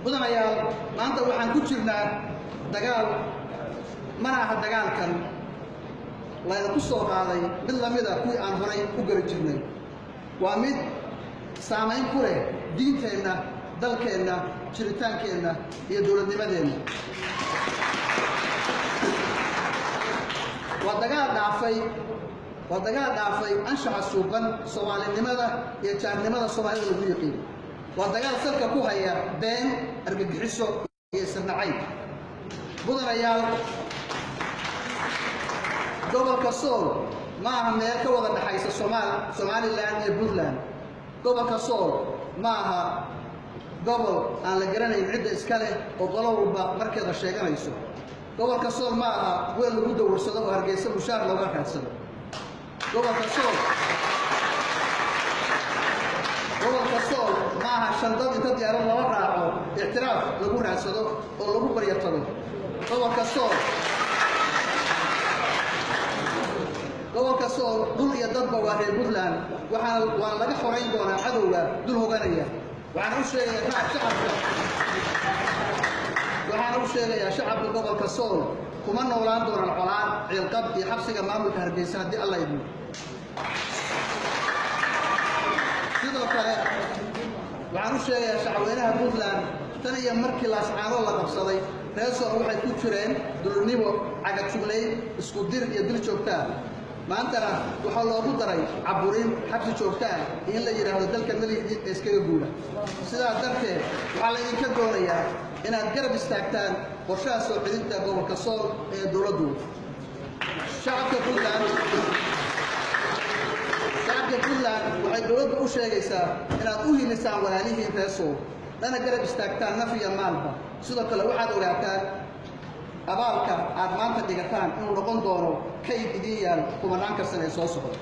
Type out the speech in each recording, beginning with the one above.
mudanayaal maanta waxaan ku jirnaa dagaal mana aha dagaalkan la ku soo qaaday mid lamid ah kuwii aan horay u gari jirnay waa mid saameyn ku leh diinteenna dalkeenna jiritaankeenna iyo dowladnimadeenna waa dagaal dhaafay anshaxa suuban soomaalinimada iyo jaarnimada soomaalida lagu yiqiin waa dagaal salka ku haya been argagixiso iyo isnacayb mudanayaal gobolka Sool ma aha meel ka wada dhaxaysa Somaliland iyo Puntland gobolka Sool ma aha gobol aan la garanayn cidda iska leh oo qolo walba markeeda sheeganayso gobolka Sool ma aha weel lagu dowrsado oo Hargeysa mushaar looga raadsado gobolka Sool ma aha shandad inta diyaarad laba raaco ixtiraaf lagu raadsado oo lagu baryatado gobolka Sool dul iyo dadba waa reer Puntland waxaan laga xoreyn doonaa cadowga dul hoganaya waxaan u sheegayaa shacabka gobolka Sool kuma noolaan doonaan colaan ciilqab iyo xabsiga maamulka Hargeysa haddii alla idmo sidoo kale waxaan u sheegayaa shacabweynaha Puntland tan iyo markii laascaanood la qabsaday reer Sool waxay ku jireen dulnimo cagajugleyn isku dir iyo dil joogta maantana waxaa loogu daray caburin xabsi joogta ah in la yiraahdo dalka malihiin iskaga guula sidaas darteed waxaa la idinka doonayaa inaad garab istaagtaan qorshaha soo celinta gobolka Sool ee dowladdu shacabka Puntland waxay dowladdu u sheegaysaa inaad u hilisaan walaalihiin reer Sool lana garab istaagtaan naf iyo maalba sidoo kale waxaad ogaataan abaalka aad maanta dhigataan inuu noqon doono kayd idin yaal kumanaanka sane soo socda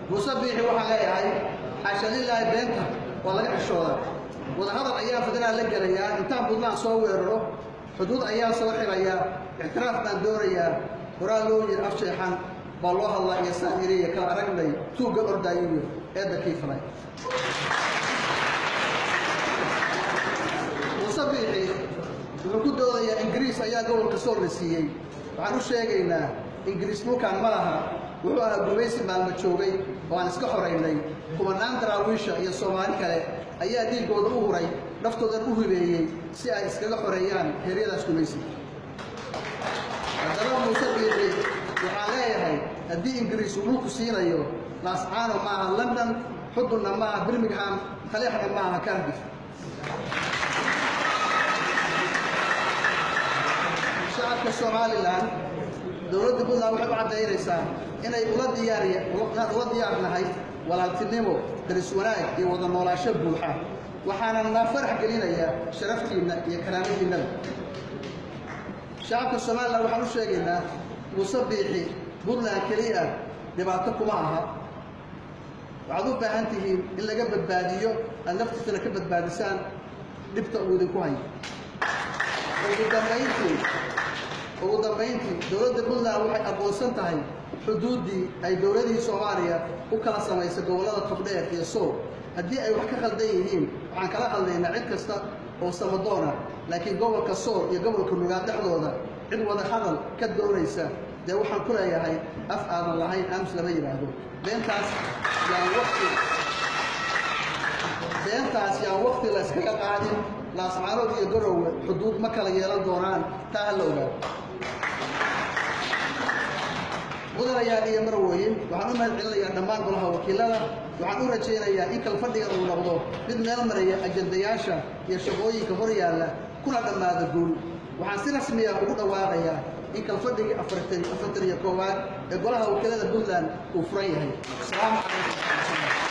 musabbixi waxaan leeyahay xasha lilaahi beenta waa laga xishoodaa wadahadal ayaa federal la gelayaa intaan Puntland soo weeraro xuduud ayaa soo xirayaa اعتراف بان دوريا قران لو ير افشيحان بالله الله يسائريه كلا ارغني توغ اوردايو ايدا كيفناي وصبيحي wuxuu doodaya ingiriis ayaa gobolka Sool la siiyay waxaan u sheegaynaa ingiriis mukaan ma laha wuxuu ahaa gumaysi maalmo joogay oo aan iska xoreynay kumanaan daraawiisha iyo Soomaali kale ayaa dhiigooda u huray naftooda u hibeeyay si ay iskaga xoreeyaan heeryadaas gumaysi haddaba musabbixi waxaan leeyahay haddii ingiriis uu ku siinayo laascaano ma aha London xudunna ma aha Birmingham khaliixna ma aha Cardiff shacabka Somaliland dowladda Puntland waxay u cadeynaysaa inay ula diyaarnahay walaaltinimo daris wanaag iyo wada noolaansho buuxa waxaana na farax gelinayaa sharaftiina iyo karaamadiina shacabka Somaliland waxaan u sheegaynaa musabbixi Puntland kaliya dhibaato kuma aha waxaad u baahan tihiin in laga badbaadiyo aan naftiisana ka badbaadisaan dhibta uu idinku hayo ugu dambeyntii dowladda Puntland waxay aqoonsan tahay xuduudii ay dowladii Soomaaliya u kala samaysay gobolada Togdheer iyo Sool haddii ay wax ka qaldan yihiin waxaan kala hadlaynaa cid kasta oo samadoona laakiin gobolka Sool iyo gobolka Nugaal dhexdooda cid wada hadal ka doonaysa dee waxaan ku leeyahay af aadan lahayn aamus lama yiraahdo beentaas yaa waqti la iskaga qaadin laascaanood iyo Garowe xuduud ma kala yeelan doonaan taa la ogaado mudanayaal iyo marwooyin waxaan u mahadcelinayaa dhammaan golaha wakiilada waxaan u rajaynayaa in kala fadhiga uu noqdo mid meel maraya ajandayaasha iyo shaqooyinka hor yaalla kuna dhammaada guul waxaan si rasmi ah ugu dhawaaqayaa in kala fadhiga 41 ee golaha wakiilada Puntland uu furan yahay. Assalaamu calaykum.